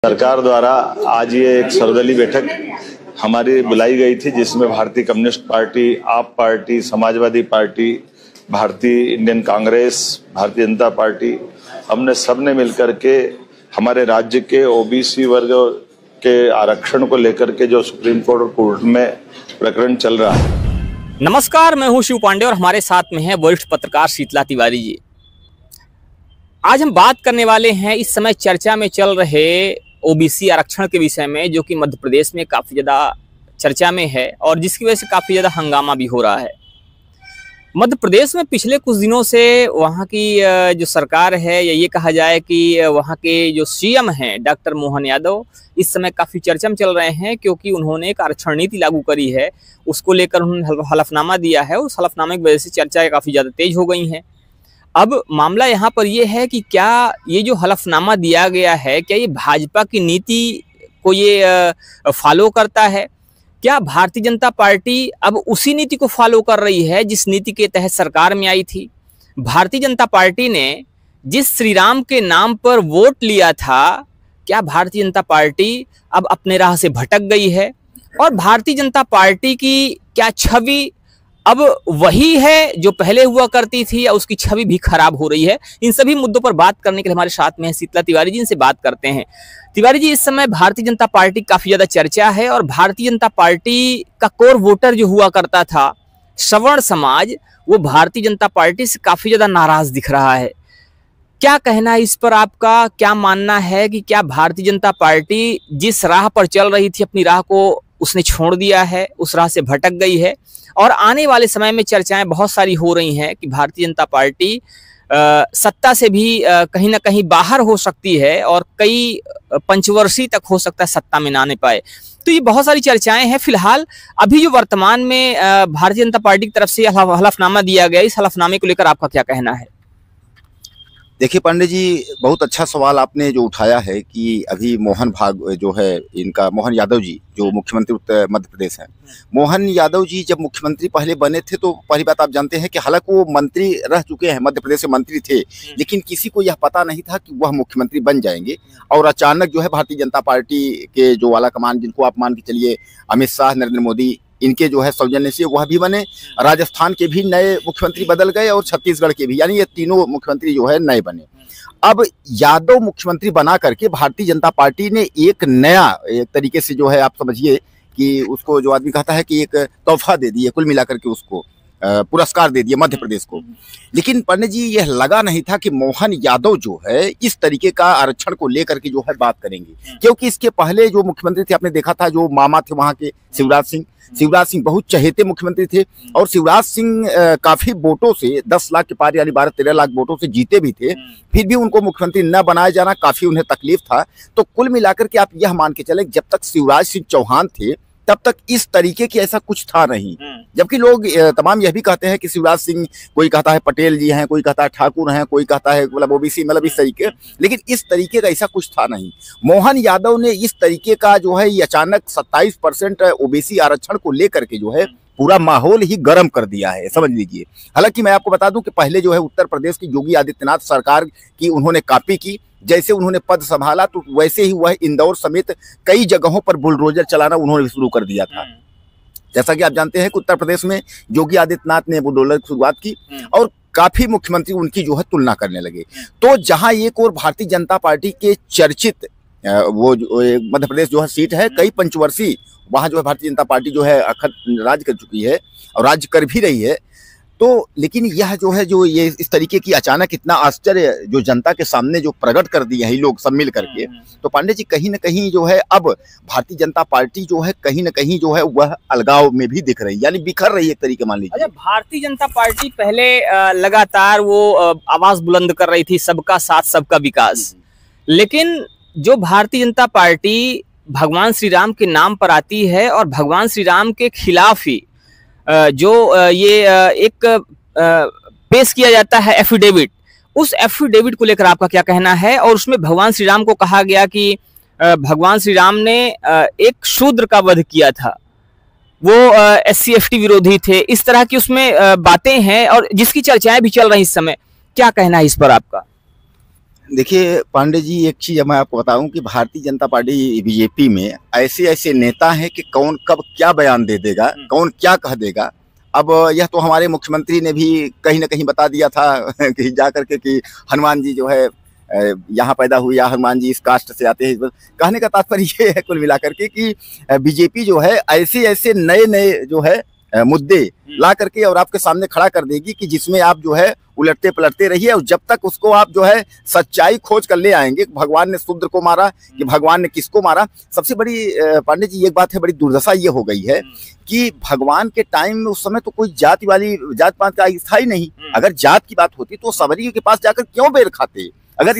सरकार द्वारा आज ये एक सर्वदलीय बैठक हमारी बुलाई गई थी, जिसमें भारतीय कम्युनिस्ट पार्टी, आप पार्टी, समाजवादी पार्टी, भारतीय इंडियन कांग्रेस, भारतीय जनता पार्टी, हमने सबने मिलकर के हमारे राज्य के ओबीसी वर्ग के आरक्षण को लेकर के जो सुप्रीम कोर्ट में प्रकरण चल रहा है। नमस्कार, मैं हूं शिव पांडे और हमारे साथ में है वरिष्ठ पत्रकार शीतला तिवारी जी। आज हम बात करने वाले हैं इस समय चर्चा में चल रहे ओबीसी आरक्षण के विषय में, जो कि मध्य प्रदेश में काफ़ी ज़्यादा चर्चा में है और जिसकी वजह से काफ़ी ज़्यादा हंगामा भी हो रहा है। मध्य प्रदेश में पिछले कुछ दिनों से वहाँ की जो सरकार है, या ये कहा जाए कि वहाँ के जो सीएम हैं डॉक्टर मोहन यादव, इस समय काफ़ी चर्चा में चल रहे हैं, क्योंकि उन्होंने एक आरक्षण नीति लागू करी है। उसको लेकर उन्होंने हलफनामा दिया है और उस हलफनामे की वजह से चर्चाएँ काफ़ी ज़्यादा तेज हो गई हैं। अब मामला यहाँ पर यह है कि क्या ये जो हलफनामा दिया गया है, क्या ये भाजपा की नीति को ये फॉलो करता है? क्या भारतीय जनता पार्टी अब उसी नीति को फॉलो कर रही है जिस नीति के तहत सरकार में आई थी? भारतीय जनता पार्टी ने जिस श्री राम के नाम पर वोट लिया था, क्या भारतीय जनता पार्टी अब अपने राह से भटक गई है? और भारतीय जनता पार्टी की क्या छवि अब वही है जो पहले हुआ करती थी, या उसकी छवि भी खराब हो रही है? इन सभी मुद्दों पर बात करने के लिए हमारे साथ में है शीतला तिवारी जी। इनसे बात करते हैं। तिवारी जी, इस समय भारतीय जनता पार्टी काफी ज्यादा चर्चा है और भारतीय जनता पार्टी का कोर वोटर जो हुआ करता था, सवर्ण समाज, वो भारतीय जनता पार्टी से काफी ज्यादा नाराज दिख रहा है। क्या कहना है इस पर आपका? क्या मानना है कि क्या भारतीय जनता पार्टी जिस राह पर चल रही थी, अपनी राह को उसने छोड़ दिया है, उस राह से भटक गई है? और आने वाले समय में चर्चाएं बहुत सारी हो रही हैं कि भारतीय जनता पार्टी सत्ता से भी कहीं ना कहीं बाहर हो सकती है और कई पंचवर्षीय तक हो सकता है सत्ता में ना आने पाए। तो ये बहुत सारी चर्चाएं हैं। फिलहाल अभी जो वर्तमान में भारतीय जनता पार्टी की तरफ से हलफनामा दिया गया, इस हलफनामे को लेकर आपका क्या कहना है? देखिए पांडे जी, बहुत अच्छा सवाल आपने जो उठाया है कि अभी मोहन यादव जी जो मुख्यमंत्री उत्तर मध्य प्रदेश हैं, मोहन यादव जी जब मुख्यमंत्री पहले बने थे, तो पहली बात आप जानते हैं कि हालांकि वो मंत्री रह चुके हैं, मध्य प्रदेश से मंत्री थे, लेकिन किसी को यह पता नहीं था कि वह मुख्यमंत्री बन जाएंगे। और अचानक जो है भारतीय जनता पार्टी के जो आला कमान, जिनको आप मान के चलिए अमित शाह, नरेंद्र मोदी, इनके जो है सौजन्य से वह भी बने, राजस्थान के भी नए मुख्यमंत्री बदल गए और छत्तीसगढ़ के भी, यानी ये तीनों मुख्यमंत्री जो है नए बने। अब यादव मुख्यमंत्री बना करके भारतीय जनता पार्टी ने एक नया, एक तरीके से जो है आप समझिए कि उसको जो आदमी कहता है कि एक तोहफा दे दिए, कुल मिलाकर के उसको पुरस्कार दे दिया मध्य प्रदेश को। लेकिन पंडित जी, यह लगा नहीं था कि मोहन यादव जो है इस तरीके का आरक्षण को लेकर के जो है बात करेंगे, क्योंकि इसके पहले जो मुख्यमंत्री थे, आपने देखा था, जो मामा थे वहां के शिवराज सिंह बहुत चहेते मुख्यमंत्री थे और शिवराज सिंह काफी वोटों से 10 लाख के पार, यानी 12-13 लाख वोटों से जीते भी थे। फिर भी उनको मुख्यमंत्री न बनाया जाना काफी उन्हें तकलीफ था। तो कुल मिलाकर के आप यह मान के चले, जब तक शिवराज सिंह चौहान थे तब तक इस तरीके की ऐसा कुछ था नहीं। जबकि लोग तमाम यह भी कहते हैं कि शिवराज सिंह, कोई कहता है पटेल जी हैं, कोई कहता है ठाकुर हैं, कोई कहता है मतलब ओबीसी, मतलब इस तरीके, लेकिन इस तरीके का ऐसा कुछ था नहीं। मोहन यादव ने इस तरीके का जो है अचानक 27% ओबीसी आरक्षण को लेकर के जो है पूरा माहौल ही गर्म कर दिया है, समझ लीजिए। हालांकि मैं आपको बता दूं कि पहले जो है उत्तर प्रदेश की योगी आदित्यनाथ सरकार की उन्होंने कॉपी की। जैसे उन्होंने पद संभाला तो वैसे ही वह इंदौर समेत कई जगहों पर बुलडोजर चलाना उन्होंने शुरू कर दिया था। जैसा कि आप जानते हैं कि उत्तर प्रदेश में योगी आदित्यनाथ ने बुलडोजर की शुरुआत की और काफी मुख्यमंत्री उनकी जो है तुलना करने लगे। तो जहां एक और भारतीय जनता पार्टी के चर्चित वो मध्य प्रदेश जो है सीट है, कई पंचवर्षीय, वहां जो है भारतीय जनता पार्टी जो है अखंड राज कर चुकी है और राज्य कर भी रही है। तो लेकिन यह जो है जो ये इस तरीके की अचानक इतना आश्चर्य जो जनता के सामने जो प्रकट कर दिए हैं लोग सब मिल करके, तो पांडे जी कहीं ना कहीं जो है अब भारतीय जनता पार्टी जो है कहीं ना कहीं जो है वह अलगाव में भी दिख रही है, यानी बिखर रही है एक तरीके, मान लीजिए। अच्छा, भारतीय जनता पार्टी पहले लगातार वो आवाज बुलंद कर रही थी, सबका साथ सबका विकास, लेकिन जो भारतीय जनता पार्टी भगवान श्री राम के नाम पर आती है और भगवान श्री राम के खिलाफ ही जो ये एक पेश किया जाता है एफिडेविट, उस एफिडेविट को लेकर आपका क्या कहना है? और उसमें भगवान श्री राम को कहा गया कि भगवान श्री राम ने एक शूद्र का वध किया था, वो SC/ST विरोधी थे, इस तरह की उसमें बातें हैं और जिसकी चर्चाएं भी चल रही इस समय। क्या कहना है इस पर आपका? देखिए पांडे जी, एक चीज मैं आपको बताऊं कि भारतीय जनता पार्टी बीजेपी में ऐसे ऐसे नेता हैं कि कौन कब क्या बयान दे देगा, कौन क्या कह देगा। अब यह तो हमारे मुख्यमंत्री ने भी कहीं ना कहीं बता दिया था कि जा करके कि हनुमान जी जो है यहाँ पैदा हुई या हनुमान जी इस कास्ट से आते हैं। कहने का तात्पर्य ये है कुल मिलाकर के कि बीजेपी जो है ऐसे ऐसे नए नए जो है मुद्दे ला करके और आपके सामने खड़ा कर देगी कि जिसमें आप जो है उलटते पलटते रहिए, और जब तक उसको आप जो है सच्चाई खोज कर ले आएंगे, भगवान ने शूद्र को मारा कि भगवान ने किसको मारा। सबसे बड़ी पांडे जी एक बात है, बड़ी दुर्दशा ये हो गई है कि भगवान के टाइम में उस समय तो कोई जाति वाली जात पात का था ही नहीं। अगर जात की बात होती तो सबरी के पास जाकर क्यों बेर खाते? अगर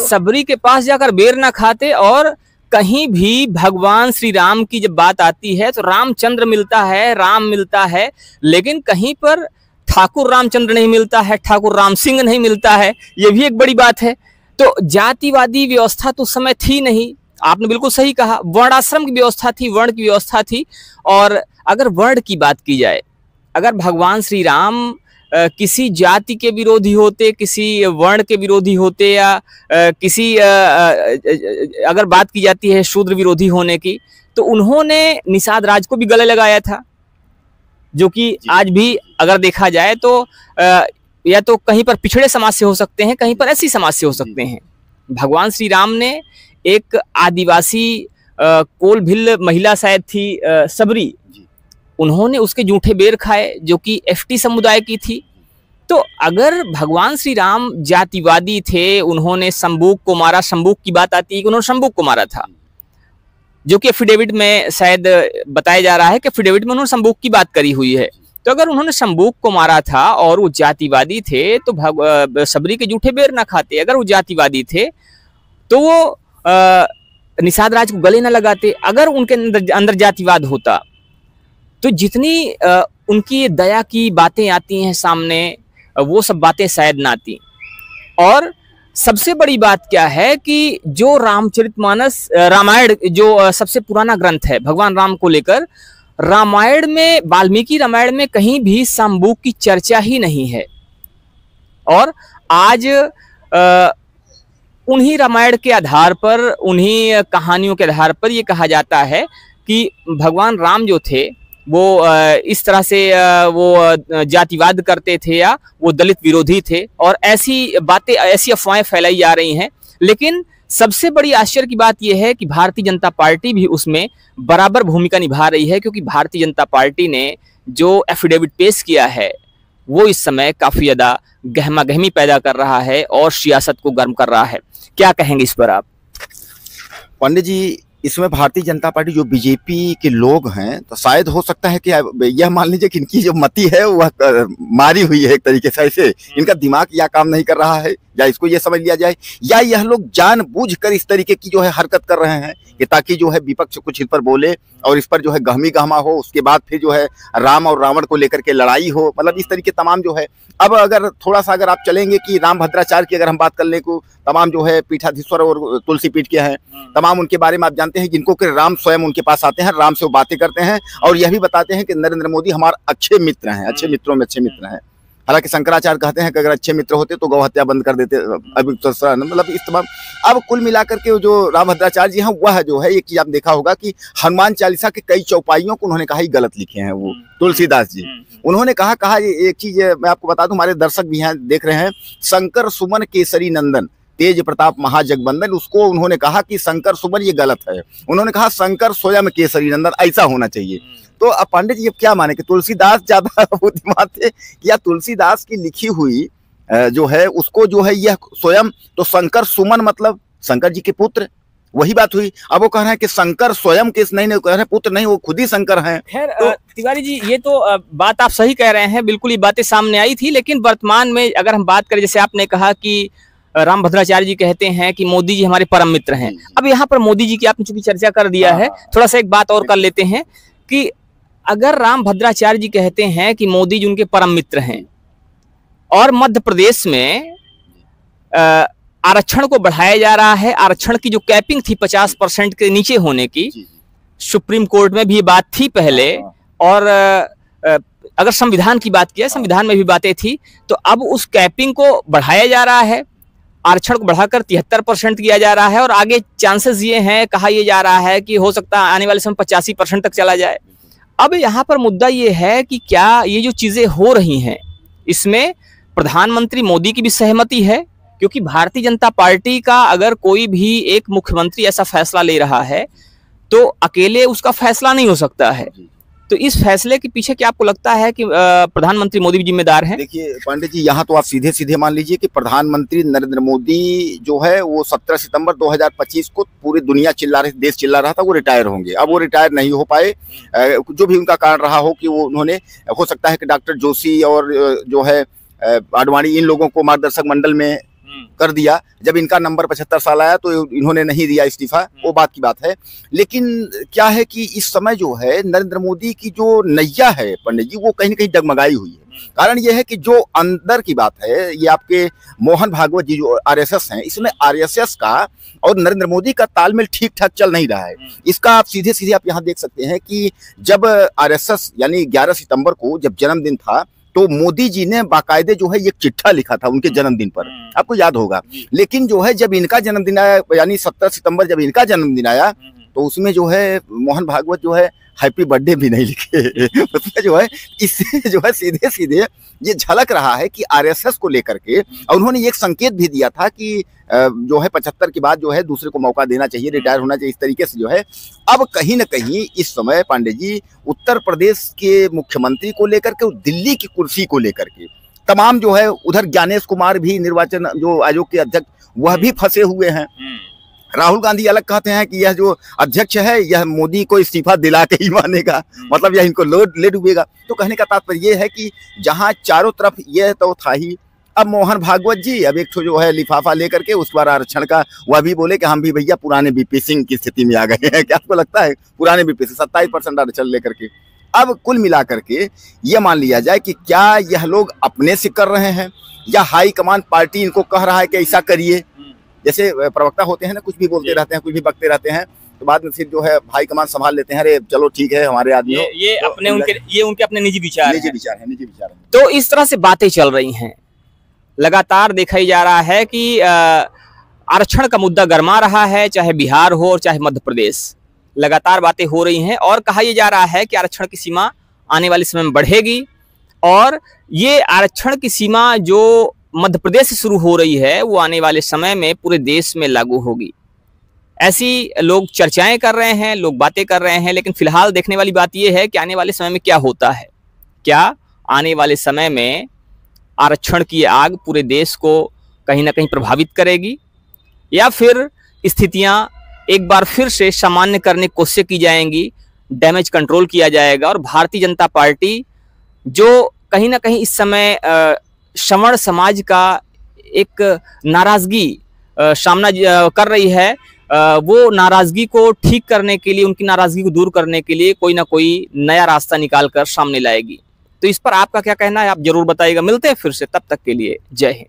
सबरी के पास जाकर बेर ना खाते। और कहीं भी भगवान श्री राम की जब बात आती है तो रामचंद्र मिलता है, राम मिलता है, लेकिन कहीं पर ठाकुर रामचंद्र नहीं मिलता है, ठाकुर राम सिंह नहीं मिलता है। ये भी एक बड़ी बात है। तो जातिवादी व्यवस्था तो उस समय थी नहीं, आपने बिल्कुल सही कहा। वर्णाश्रम की व्यवस्था थी, वर्ण की व्यवस्था थी। और अगर वर्ण की बात की जाए, अगर भगवान श्री राम किसी जाति के विरोधी होते, किसी वर्ण के विरोधी होते, या किसी अगर बात की जाती है शूद्र विरोधी होने की, तो उन्होंने निषाद राज को भी गले लगाया था, जो कि आज भी अगर देखा जाए तो या तो कहीं पर पिछड़े समाज से हो सकते हैं, कहीं पर ऐसी समाज से हो सकते हैं। भगवान श्री राम ने एक आदिवासी कोलभिल महिला शायद थी सबरी, उन्होंने उसके जूठे बेर खाए जो कि एसटी समुदाय की थी। तो अगर भगवान श्री राम जातिवादी थे, उन्होंने शंबूक को मारा, शंबूक की बात आती है कि उन्होंने शंबूक को मारा था, जो कि एफिडेविट में शायद बताया जा रहा है कि एफिडेविट में उन्होंने शंबूक की बात करी हुई है। तो अगर उन्होंने शंबूक को मारा था और वो जातिवादी थे तो सबरी के जूठे बेर ना खाते। अगर वो जातिवादी थे तो वो निषाद राज को गले ना लगाते। अगर उनके अंदर जातिवाद होता तो जितनी उनकी दया की बातें आती हैं सामने, वो सब बातें शायद ना आती। और सबसे बड़ी बात क्या है कि जो रामचरितमानस, रामायण जो सबसे पुराना ग्रंथ है भगवान राम को लेकर, रामायण में, वाल्मीकि रामायण में कहीं भी शंबूक की चर्चा ही नहीं है। और आज उन्हीं रामायण के आधार पर, उन्हीं कहानियों के आधार पर ये कहा जाता है कि भगवान राम जो थे वो इस तरह से वो जातिवाद करते थे या वो दलित विरोधी थे, और ऐसी बातें, ऐसी अफवाहें फैलाई जा रही हैं। लेकिन सबसे बड़ी आश्चर्य की बात यह है कि भारतीय जनता पार्टी भी उसमें बराबर भूमिका निभा रही है, क्योंकि भारतीय जनता पार्टी ने जो एफिडेविट पेश किया है वो इस समय काफी ज्यादा गहमा गहमी पैदा कर रहा है और सियासत को गर्म कर रहा है। क्या कहेंगे इस पर आप? पंडित जी, इसमें भारतीय जनता पार्टी जो बीजेपी के लोग हैं, तो शायद हो सकता है कि यह मान लीजिए कि इनकी जो मति है वह मारी हुई है एक तरीके से, ऐसे इनका दिमाग या काम नहीं कर रहा है, या इसको ये समझ लिया जाए, या यह लोग जानबूझकर इस तरीके की जो है हरकत कर रहे हैं कि ताकि जो है विपक्ष कुछ इस पर बोले और इस पर जो है गहमी गहमा हो, उसके बाद फिर जो है राम और रावण को लेकर के लड़ाई हो। मतलब इस तरीके तमाम जो है, अब अगर थोड़ा सा अगर आप चलेंगे कि राम भद्राचार्य की अगर हम बात करने को, तमाम जो है पीठाधीश्वर और तुलसी पीठ के हैं, तमाम उनके बारे में आप जानते हैं जिनको कि राम स्वयं उनके पास आते हैं, राम से वो बातें करते हैं और यह भी बताते हैं कि नरेंद्र मोदी हमारे अच्छे मित्र हैं, अच्छे मित्रों में अच्छे मित्र हैं। हालांकि शंकराचार्य कहते हैं कि अगर अच्छे मित्र होते तो गौ हत्या बंद कर देते। मतलब इस तमाम, अब कुल मिलाकर के जो राम भद्राचार्य जी हैं वह जो है, एक चीज आप देखा होगा कि हनुमान चालीसा के कई चौपाइयों को उन्होंने कहा ही गलत लिखे हैं। वो तुलसीदास जी उन्होंने कहा एक चीज मैं आपको बता दूं, हमारे दर्शक भी हैं देख रहे हैं, शंकर सुमन केसरी नंदन तेज प्रताप महाजगबंदन, उसको उन्होंने कहा कि शंकर सुमन ये गलत है, उन्होंने कहा शंकर स्वयं केसरी नंदन, ऐसा होना चाहिए। तो अब पंडित जी अब क्या माने कि तुलसीदास ज्यादा बुद्धिमान थे या तुलसीदास की लिखी हुई जो है उसको जो है यह स्वयं, तो शंकर सुमन मतलब शंकर जी के पुत्र, वही बात हुई। अब वो कह रहे हैं कि शंकर स्वयं के नहीं कह रहे हैं पुत्र नहीं, वो खुद ही शंकर हैं। खैर तिवारी जी, ये तो बात आप सही कह रहे हैं, बिल्कुल ये बातें सामने आई थी। लेकिन वर्तमान में अगर हम बात करें, जैसे आपने कहा कि राम भद्राचार्य जी कहते हैं कि मोदी जी हमारे परम मित्र हैं। अब यहाँ पर मोदी जी की आपने चूंकि चर्चा कर दिया है, थोड़ा सा एक बात और कर लेते हैं कि अगर राम भद्राचार्य जी कहते हैं कि मोदी जी उनके परम मित्र हैं और मध्य प्रदेश में आरक्षण को बढ़ाया जा रहा है, आरक्षण की जो कैपिंग थी 50% के नीचे होने की, सुप्रीम कोर्ट में भी बात थी पहले, और अगर संविधान की बात किया, संविधान में भी बातें थी, तो अब उस कैपिंग को बढ़ाया जा रहा है। आरक्षण को बढ़ाकर 73% किया जा रहा है और आगे चांसेस ये हैं, कहा यह जा रहा है कि हो सकता है आने वाले समय 85% तक चला जाए। अब यहाँ पर मुद्दा ये है कि क्या ये जो चीजें हो रही हैं इसमें प्रधानमंत्री मोदी की भी सहमति है, क्योंकि भारतीय जनता पार्टी का अगर कोई भी एक मुख्यमंत्री ऐसा फैसला ले रहा है तो अकेले उसका फैसला नहीं हो सकता है। तो इस फैसले के पीछे क्या आपको लगता है कि प्रधानमंत्री मोदी भी जिम्मेदार हैं? देखिए पांडे जी, यहाँ तो आप सीधे सीधे मान लीजिए कि प्रधानमंत्री नरेंद्र मोदी जो है वो 17 सितंबर 2025 को पूरी दुनिया चिल्ला रही, देश चिल्ला रहा था वो रिटायर होंगे। अब वो रिटायर नहीं हो पाए, जो भी उनका कारण रहा हो कि वो उन्होंने, हो सकता है कि डॉक्टर जोशी और जो है आडवाणी इन लोगों को मार्गदर्शक मंडल में कर दिया। जब इनका नंबर 75 साल आया तो इन्होंने नहीं दिया इस्तीफा, वो बात की बात है। लेकिन क्या है कि इस समय जो है नरेंद्र मोदी की जो नैया है पंडित जी, वो कहीं ना कहीं डगमगाई हुई है। कारण ये है कि जो अंदर की बात है, ये आपके मोहन भागवत जी जो आरएसएस हैं, इसमें आरएसएस का और नरेंद्र मोदी का तालमेल ठीक ठाक चल नहीं रहा है। इसका आप सीधे सीधे आप यहाँ देख सकते हैं कि जब आरएसएस यानी 11 सितंबर को जब जन्मदिन था तो मोदी जी ने बाकायदे जो है एक चिट्ठा लिखा था उनके जन्मदिन पर, आपको याद होगा। लेकिन जो है जब इनका जन्मदिन आया, यानी 17 सितंबर जब इनका जन्मदिन आया, तो उसमें जो है मोहन भागवत जो है हैप्पी बर्थडे भी नहीं लिखे। उसमें जो है इससे जो है सीधे सीधे ये झलक रहा है कि आरएसएस को लेकर के, और उन्होंने एक संकेत भी दिया था कि जो है 75 के बाद जो है दूसरे को मौका देना चाहिए, रिटायर होना चाहिए, इस तरीके से जो है। अब कहीं ना कहीं इस समय पांडे जी उत्तर प्रदेश के मुख्यमंत्री को लेकर के, दिल्ली की कुर्सी को लेकर के तमाम जो है, उधर ज्ञानेश कुमार भी निर्वाचन जो आयोग के अध्यक्ष, वह भी फंसे हुए हैं। राहुल गांधी अलग कहते हैं कि यह जो अध्यक्ष है यह मोदी को इस्तीफा दिला के ही मानेगा, मतलब यह इनको ले डूबेगा। तो कहने का तात्पर्य यह है कि जहां चारों तरफ यह तो था ही, अब मोहन भागवत जी अब एक जो है लिफाफा लेकर के उस बार आरक्षण का वह भी बोले कि हम भी भैया पुराने बीपी सिंह की स्थिति में आ गए हैं। क्या आपको लगता है? पुराने बीपी सिंह 27% आरक्षण लेकर के। अब कुल मिलाकर के ये मान लिया जाए कि क्या यह लोग अपने से कर रहे हैं या हाईकमान पार्टी इनको कह रहा है कि ऐसा करिए। जैसे प्रवक्ता होते हैं ना, कुछ भी बोलते रहते हैं, कुछ भी बकते रहते हैं, तो बाद में फिर जो है हाईकमान संभाल लेते हैं, अरे चलो ठीक है हमारे आदमी। ये उनके अपने निजी विचार है, निजी विचार है। तो इस तरह से बातें चल रही हैं, लगातार देखा ही जा रहा है कि आरक्षण का मुद्दा गरमा रहा है, चाहे बिहार हो और चाहे मध्य प्रदेश, लगातार बातें हो रही हैं और कहा यह जा रहा है कि आरक्षण की सीमा आने वाले समय में बढ़ेगी और ये आरक्षण की सीमा जो मध्य प्रदेश से शुरू हो रही है वो आने वाले समय में पूरे देश में लागू होगी। ऐसी लोग चर्चाएं कर रहे हैं, लोग बातें कर रहे हैं, लेकिन फिलहाल देखने वाली बात यह है कि आने वाले समय में क्या होता है। क्या आने वाले समय में आरक्षण की आग पूरे देश को कहीं ना कहीं प्रभावित करेगी या फिर स्थितियां एक बार फिर से सामान्य करने की कोशिश की जाएंगी, डैमेज कंट्रोल किया जाएगा और भारतीय जनता पार्टी जो कहीं ना कहीं इस समय श्रमण समाज का एक नाराजगी सामना कर रही है, वो नाराजगी को ठीक करने के लिए, उनकी नाराजगी को दूर करने के लिए कोई ना कोई नया रास्ता निकाल कर सामने लाएगी। तो इस पर आपका क्या कहना है, आप जरूर बताइएगा। मिलते हैं फिर से, तब तक के लिए जय हिंद।